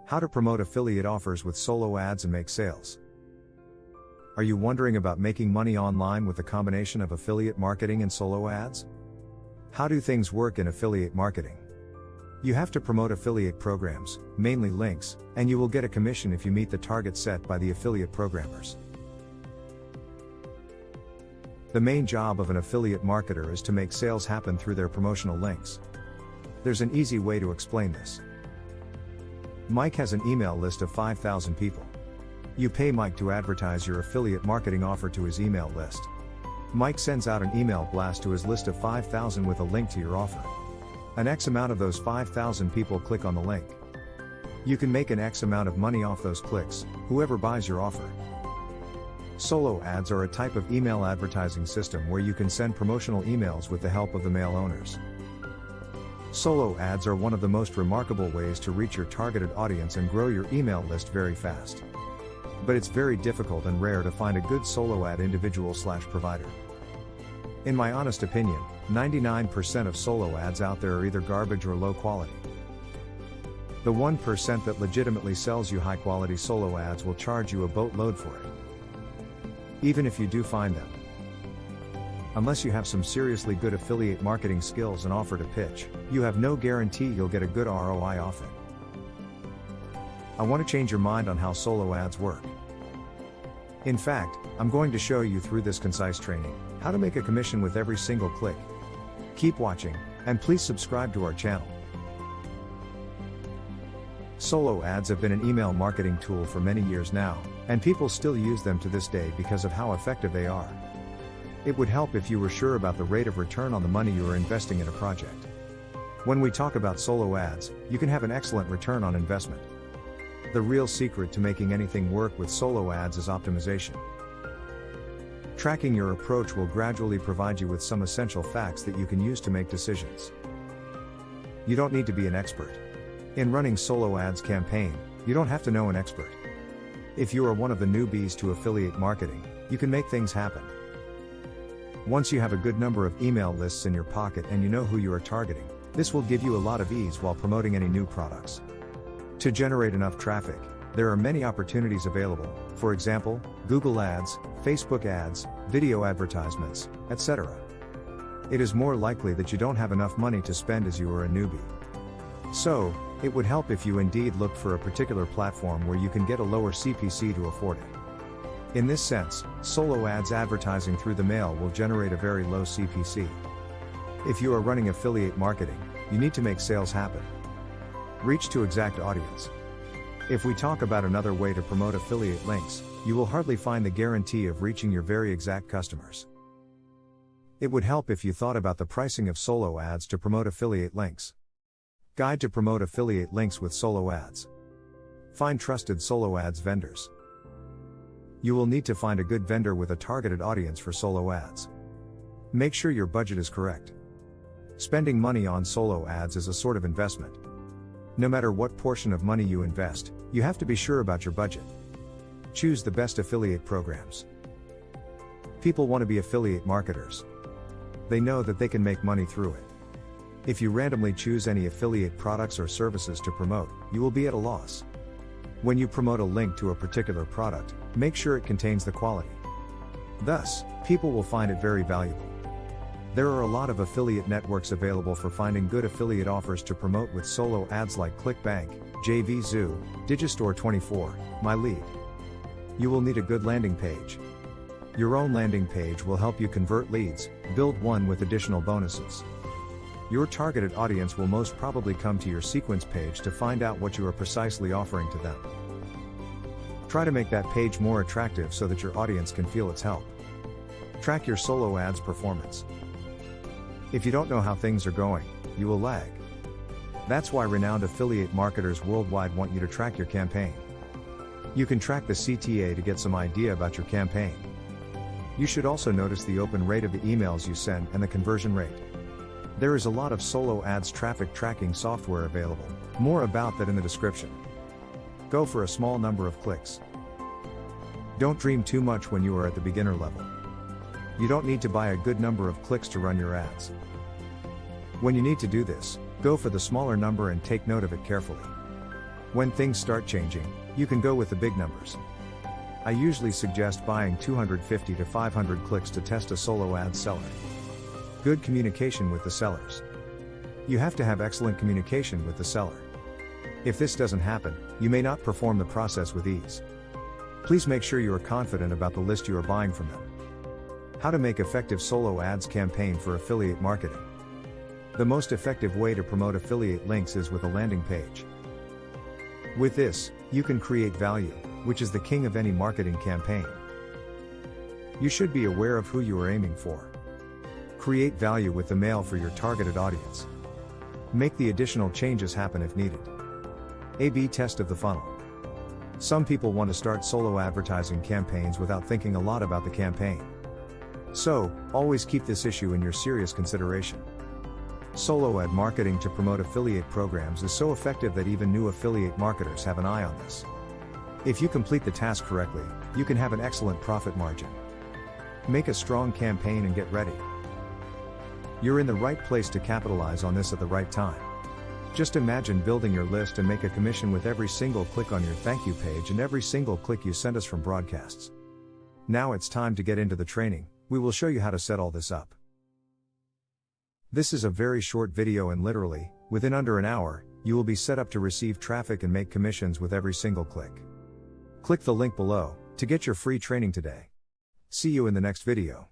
How to promote affiliate offers with solo ads and make sales. Are you wondering about making money online with the combination of affiliate marketing and solo ads? How do things work in affiliate marketing? You have to promote affiliate programs, mainly links, and you will get a commission if you meet the target set by the affiliate programmers. The main job of an affiliate marketer is to make sales happen through their promotional links. There's an easy way to explain this. Mike has an email list of 5,000 people. You pay Mike to advertise your affiliate marketing offer to his email list. Mike sends out an email blast to his list of 5,000 with a link to your offer. An X amount of those 5,000 people click on the link. You can make an X amount of money off those clicks, whoever buys your offer. Solo ads are a type of email advertising system where you can send promotional emails with the help of the mail owners. Solo ads are one of the most remarkable ways to reach your targeted audience and grow your email list very fast. But it's very difficult and rare to find a good solo ad individual/provider. In my honest opinion, 99% of solo ads out there are either garbage or low quality. The 1% that legitimately sells you high quality solo ads will charge you a boatload for it. Even if you do find them. Unless you have some seriously good affiliate marketing skills and offer to pitch, you have no guarantee you'll get a good ROI off it. I want to change your mind on how solo ads work. In fact, I'm going to show you through this concise training, how to make a commission with every single click. Keep watching, and please subscribe to our channel. Solo ads have been an email marketing tool for many years now, and people still use them to this day because of how effective they are. It would help if you were sure about the rate of return on the money you are investing in a project. When we talk about solo ads, you can have an excellent return on investment. The real secret to making anything work with solo ads is optimization. Tracking your approach will gradually provide you with some essential facts that you can use to make decisions. You don't need to be an expert. In running solo ads campaign, you don't have to know an expert. If you are one of the newbies to affiliate marketing, you can make things happen. Once you have a good number of email lists in your pocket and you know who you are targeting, this will give you a lot of ease while promoting any new products. To generate enough traffic, there are many opportunities available, for example, Google Ads, Facebook ads, video advertisements, etc. It is more likely that you don't have enough money to spend as you are a newbie. So, it would help if you indeed looked for a particular platform where you can get a lower CPC to afford it. In this sense, solo ads advertising through the mail will generate a very low CPC. If you are running affiliate marketing, you need to make sales happen. Reach to exact audience. If we talk about another way to promote affiliate links, you will hardly find the guarantee of reaching your very exact customers. It would help if you thought about the pricing of solo ads to promote affiliate links. Guide to promote affiliate links with solo ads. Find trusted solo ads vendors. You will need to find a good vendor with a targeted audience for solo ads. Make sure your budget is correct. Spending money on solo ads is a sort of investment. No matter what portion of money you invest, you have to be sure about your budget. Choose the best affiliate programs. People want to be affiliate marketers. They know that they can make money through it. If you randomly choose any affiliate products or services to promote, you will be at a loss. When you promote a link to a particular product, make sure it contains the quality. Thus, people will find it very valuable. There are a lot of affiliate networks available for finding good affiliate offers to promote with solo ads like ClickBank, JVZoo, Digistore24, MyLead. You will need a good landing page. Your own landing page will help you convert leads, build one with additional bonuses. Your targeted audience will most probably come to your sequence page to find out what you are precisely offering to them. Try to make that page more attractive so that your audience can feel its help. Track your solo ads performance. If you don't know how things are going, you will lag. That's why renowned affiliate marketers worldwide want you to track your campaign. You can track the CTA to get some idea about your campaign. You should also notice the open rate of the emails you send and the conversion rate. There is a lot of solo ads traffic tracking software available, more about that in the description. Go for a small number of clicks. Don't dream too much when you are at the beginner level. You don't need to buy a good number of clicks to run your ads. When you need to do this, go for the smaller number and take note of it carefully. When things start changing, you can go with the big numbers. I usually suggest buying 250 to 500 clicks to test a solo ad seller. Good communication with the sellers. You have to have excellent communication with the seller. If this doesn't happen, you may not perform the process with ease. Please make sure you are confident about the list you are buying from them. How to make effective solo ads campaign for affiliate marketing. The most effective way to promote affiliate links is with a landing page. With this, you can create value, which is the king of any marketing campaign. You should be aware of who you are aiming for. Create value with the mail for your targeted audience. Make the additional changes happen if needed. A/B test of the funnel. Some people want to start solo advertising campaigns without thinking a lot about the campaign. So, always keep this issue in your serious consideration. Solo ad marketing to promote affiliate programs is so effective that even new affiliate marketers have an eye on this. If you complete the task correctly, you can have an excellent profit margin. Make a strong campaign and get ready. You're in the right place to capitalize on this at the right time. Just imagine building your list and make a commission with every single click on your thank you page and every single click you send us from broadcasts. Now it's time to get into the training. We will show you how to set all this up. This is a very short video and literally, within under an hour, you will be set up to receive traffic and make commissions with every single click. Click the link below to get your free training today. See you in the next video.